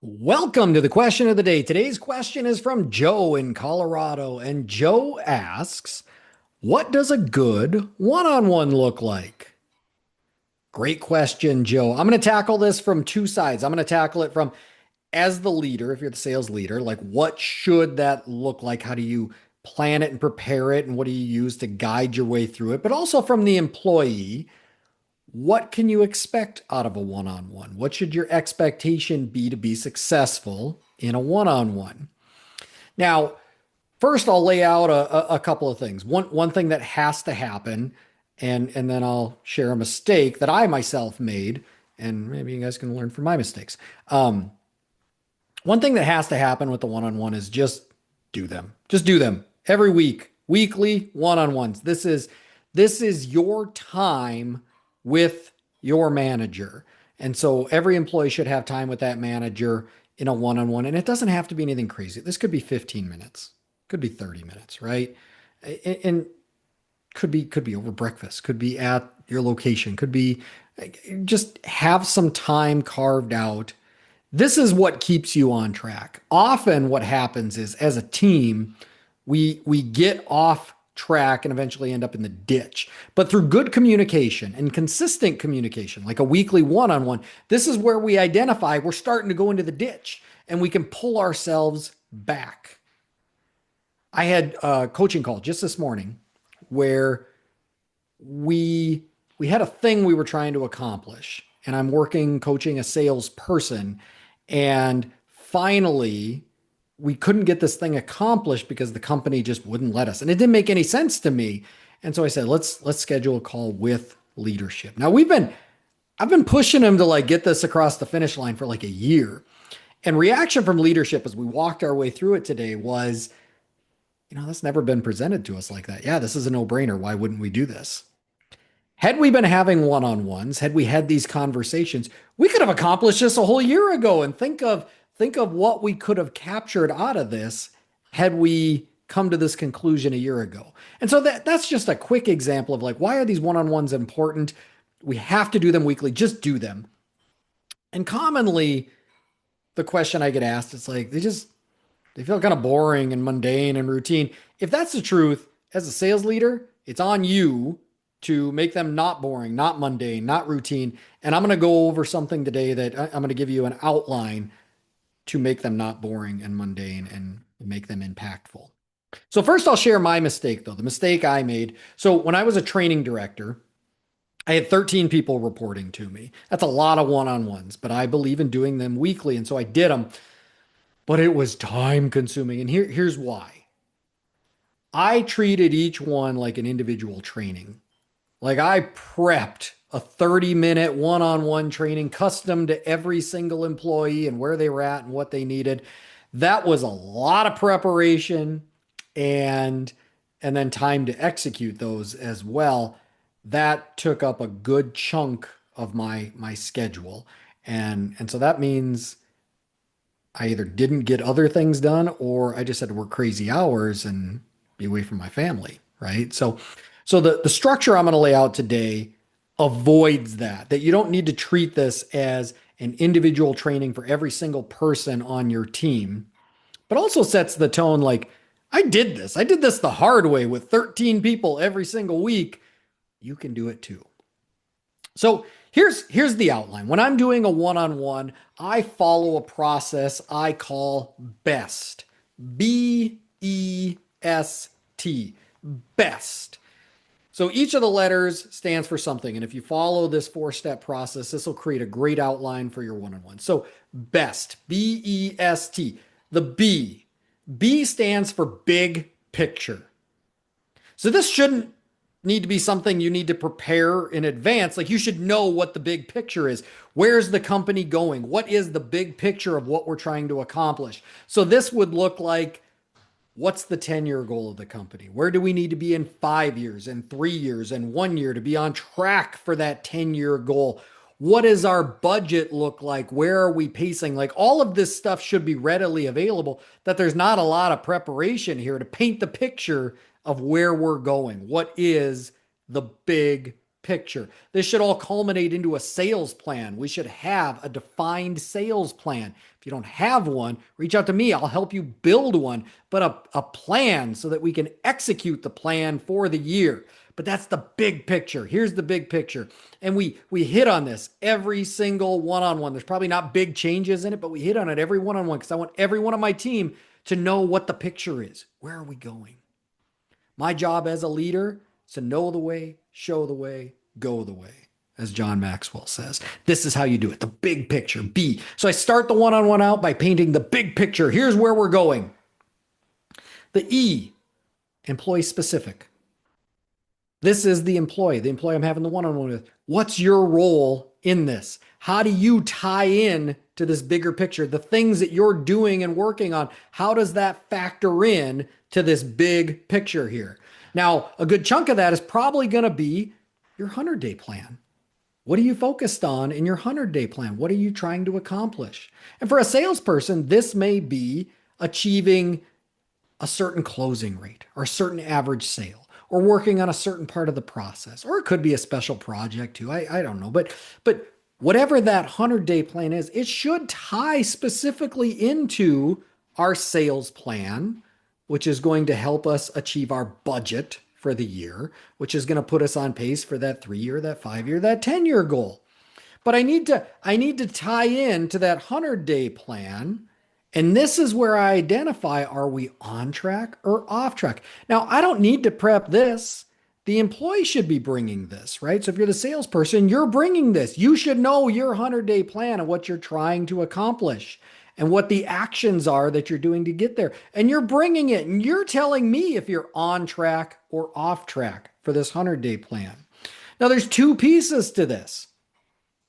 Welcome to the question of the day. Today's question is from Joe in Colorado, and Joe asks, what does a good one-on-one look like? Great question, Joe. I'm going to tackle this from two sides. I'm going to tackle it from as the leader, if you're the sales leader, like what should that look like? How do you plan it and prepare it? And what do you use to guide your way through it? But also from the employee, what can you expect out of a one-on-one? What should your expectation be successful in a one-on-one? Now, first I'll lay out a couple of things. One thing that has to happen, and then I'll share a mistake that I myself made, and maybe you guys can learn from my mistakes. One thing that has to happen with the one-on-one is just do them. Just do them every week, weekly one-on-ones. This is your time with your manager. And so every employee should have time with that manager in a one-on-one. And it doesn't have to be anything crazy. This could be 15 minutes, could be 30 minutes, right? And could be over breakfast, could be at your location, could be just have some time carved out. This is what keeps you on track. Often what happens is as a team, we get off track and eventually end up in the ditch. But through good communication and consistent communication, like a weekly one-on-one, this is where we identify we're starting to go into the ditch and we can pull ourselves back. I had a coaching call just this morning where we had a thing we were trying to accomplish, and I'm working coaching a salesperson, and finally we couldn't get this thing accomplished because the company just wouldn't let us. And it didn't make any sense to me. And so I said, let's schedule a call with leadership. Now I've been pushing them to like get this across the finish line for like a year. And reaction from leadership as we walked our way through it today was, that's never been presented to us like that. Yeah, this is a no-brainer. Why wouldn't we do this? Had we been having one-on-ones, had we had these conversations, we could have accomplished this a whole year ago. And think of what we could have captured out of this had we come to this conclusion a year ago. And so that's just a quick example of like, why are these one-on-ones important? We have to do them weekly. Just do them. And commonly, the question I get asked is like, they feel kind of boring and mundane and routine. If that's the truth, as a sales leader, it's on you to make them not boring, not mundane, not routine. And I'm going to go over something today that I'm going to give you an outline to make them not boring and mundane and make them impactful. So first I'll share my mistake though, the mistake I made. So when I was a training director, I had 13 people reporting to me. That's a lot of one-on-ones, but I believe in doing them weekly. And so I did them, but it was time consuming. And here's why. I treated each one like an individual training. Like I prepped a 30-minute one-on-one training custom to every single employee and where they were at and what they needed. That was a lot of preparation and then time to execute those as well. That took up a good chunk of my schedule. And so that means I either didn't get other things done or I just had to work crazy hours and be away from my family, right? So the structure I'm going to lay out today avoids that you don't need to treat this as an individual training for every single person on your team, but also sets the tone like, I did this. I did this the hard way with 13 people every single week. You can do it too. So here's the outline. When I'm doing a one-on-one, I follow a process I call BEST. B-E-S-T. BEST. So each of the letters stands for something. And if you follow this 4-step process, this will create a great outline for your one-on-one. So BEST, B-E-S-T, the B. B stands for big picture. So this shouldn't need to be something you need to prepare in advance. Like you should know what the big picture is. Where's the company going? What is the big picture of what we're trying to accomplish? So this would look like, what's the 10-year goal of the company? Where do we need to be in 5 years and 3 years and 1 year to be on track for that 10-year goal? What does our budget look like? Where are we pacing? Like all of this stuff should be readily available, that there's not a lot of preparation here to paint the picture of where we're going. What is the big picture. This should all culminate into a sales plan. We should have a defined sales plan. If you don't have one, reach out to me. I'll help you build one, but a plan so that we can execute the plan for the year. But that's the big picture. Here's the big picture. And we hit on this every single one-on-one. There's probably not big changes in it, but we hit on it every one-on-one because I want everyone on my team to know what the picture is. Where are we going? My job as a leader is to know the way, show the way, go the way, as John Maxwell says. This is how you do it, the big picture, B. So I start the one-on-one out by painting the big picture. Here's where we're going. The E, employee specific. This is the employee I'm having the one-on-one with. What's your role in this? How do you tie in to this bigger picture? The things that you're doing and working on, how does that factor in to this big picture here? Now, a good chunk of that is probably going to be your 100-day plan. What are you focused on in your 100-day plan? What are you trying to accomplish? And for a salesperson, this may be achieving a certain closing rate or a certain average sale, or working on a certain part of the process, or it could be a special project too. I don't know. But whatever that 100-day plan is, it should tie specifically into our sales plan, which is going to help us achieve our budget for the year, which is going to put us on pace for that 3-year, that 5-year, that 10-year goal. But I need to tie in to that 100-day plan. And this is where I identify, are we on track or off track? Now, I don't need to prep this. The employee should be bringing this, right? So if you're the salesperson, you're bringing this. You should know your 100-day plan and what you're trying to accomplish and what the actions are that you're doing to get there. And you're bringing it and you're telling me if you're on track or off track for this 100-day plan. Now, there's 2 pieces to this.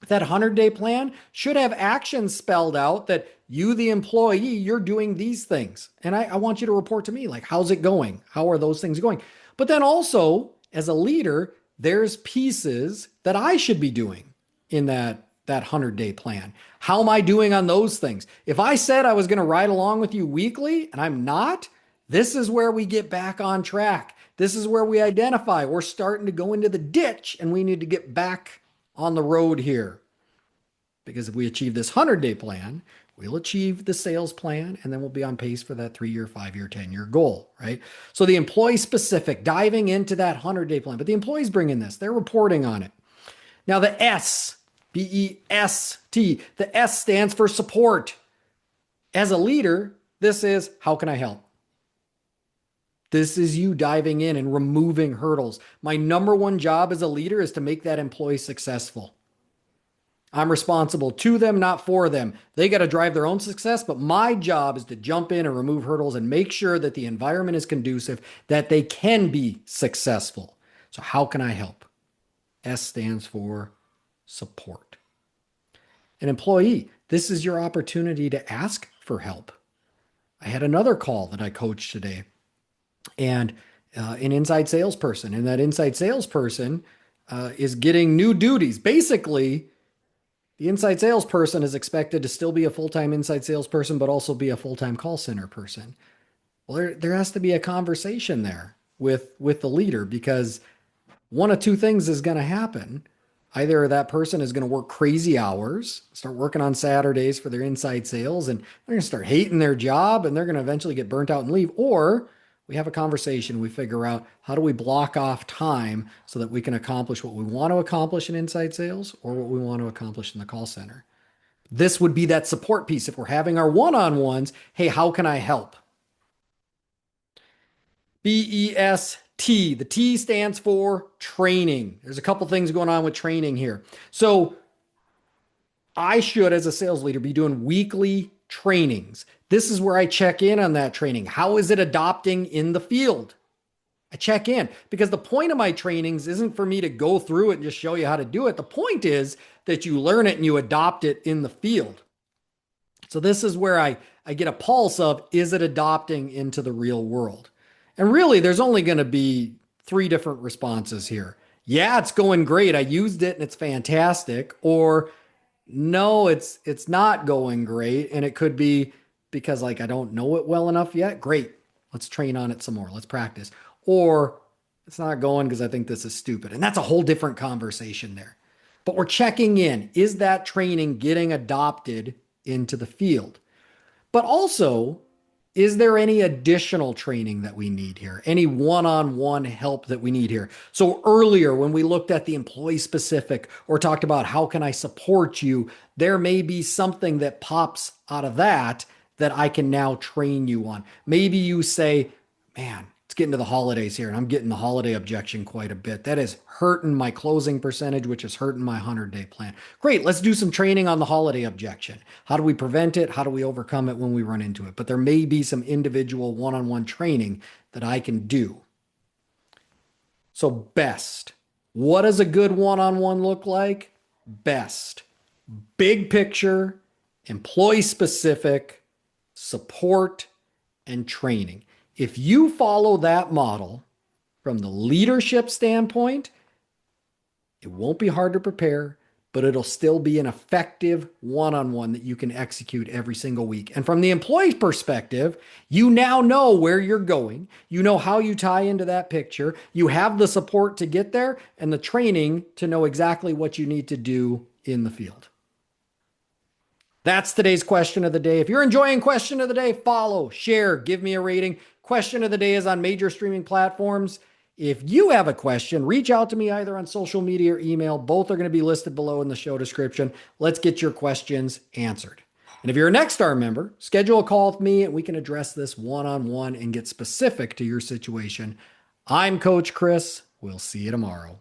That 100-day plan should have actions spelled out that you, the employee, you're doing these things. And I want you to report to me, like, how's it going? How are those things going? But then also, as a leader, there's pieces that I should be doing in that 100-day plan. How am I doing on those things? If I said I was going to ride along with you weekly and I'm not, this is where we get back on track. This is where we identify we're starting to go into the ditch and we need to get back on the road here. Because if we achieve this 100-day plan, we'll achieve the sales plan, and then we'll be on pace for that 3-year, 5-year, 10-year goal, right? So the employee specific, diving into that 100-day plan, but the employees bring in this, they're reporting on it. Now the S, BEST, the S stands for support. As a leader, this is, how can I help? This is you diving in and removing hurdles. My number one job as a leader is to make that employee successful. I'm responsible to them, not for them. They got to drive their own success, but my job is to jump in and remove hurdles and make sure that the environment is conducive, that they can be successful. So how can I help? S stands for support. An employee, this is your opportunity to ask for help. I had another call that I coached today. And an inside salesperson. And that inside salesperson is getting new duties. Basically, the inside salesperson is expected to still be a full-time inside salesperson, but also be a full-time call center person. Well, there has to be a conversation there with the leader, because one of 2 things is going to happen. Either that person is going to work crazy hours, start working on Saturdays for their inside sales, and they're going to start hating their job, and they're going to eventually get burnt out and leave. Or we have a conversation, we figure out how do we block off time so that we can accomplish what we want to accomplish in inside sales or what we want to accomplish in the call center. This would be that support piece. If we're having our one-on-ones, hey, how can I help? BEST, the T stands for training. There's a couple things going on with training here. So I should, as a sales leader, be doing weekly trainings. This is where I check in on that training. How is it adopting in the field? I check in, because the point of my trainings isn't for me to go through it and just show you how to do it. The point is that you learn it and you adopt it in the field. So this is where I get a pulse of, is it adopting into the real world? And really, there's only going to be 3 different responses here. Yeah, it's going great. I used it and it's fantastic. Or no, it's not going great. And it could be because, like, I don't know it well enough yet. Great. Let's train on it some more. Let's practice. Or It's not going because I think this is stupid. And that's a whole different conversation there. But we're checking in. Is that training getting adopted into the field? But also, is there any additional training that we need here? Any one-on-one help that we need here? So earlier, when we looked at the employee specific or talked about how can I support you, there may be something that pops out of that that I can now train you on. Maybe you say, man, it's getting to the holidays here and I'm getting the holiday objection quite a bit. That is hurting my closing percentage, which is hurting my 100-day plan. Great, let's do some training on the holiday objection. How do we prevent it? How do we overcome it when we run into it? But there may be some individual one-on-one training that I can do. So best. What does a good one-on-one look like? Best. Big picture, employee specific, support, and training. If you follow that model from the leadership standpoint, it won't be hard to prepare, but it'll still be an effective one-on-one that you can execute every single week. And from the employee perspective, you now know where you're going. You know how you tie into that picture. You have the support to get there and the training to know exactly what you need to do in the field. That's today's question of the day. If you're enjoying question of the day, follow, share, give me a rating. Question of the day is on major streaming platforms. If you have a question, reach out to me either on social media or email. Both are going to be listed below in the show description. Let's get your questions answered. And if you're a Nextstar member, schedule a call with me and we can address this one-on-one and get specific to your situation. I'm Coach Chris. We'll see you tomorrow.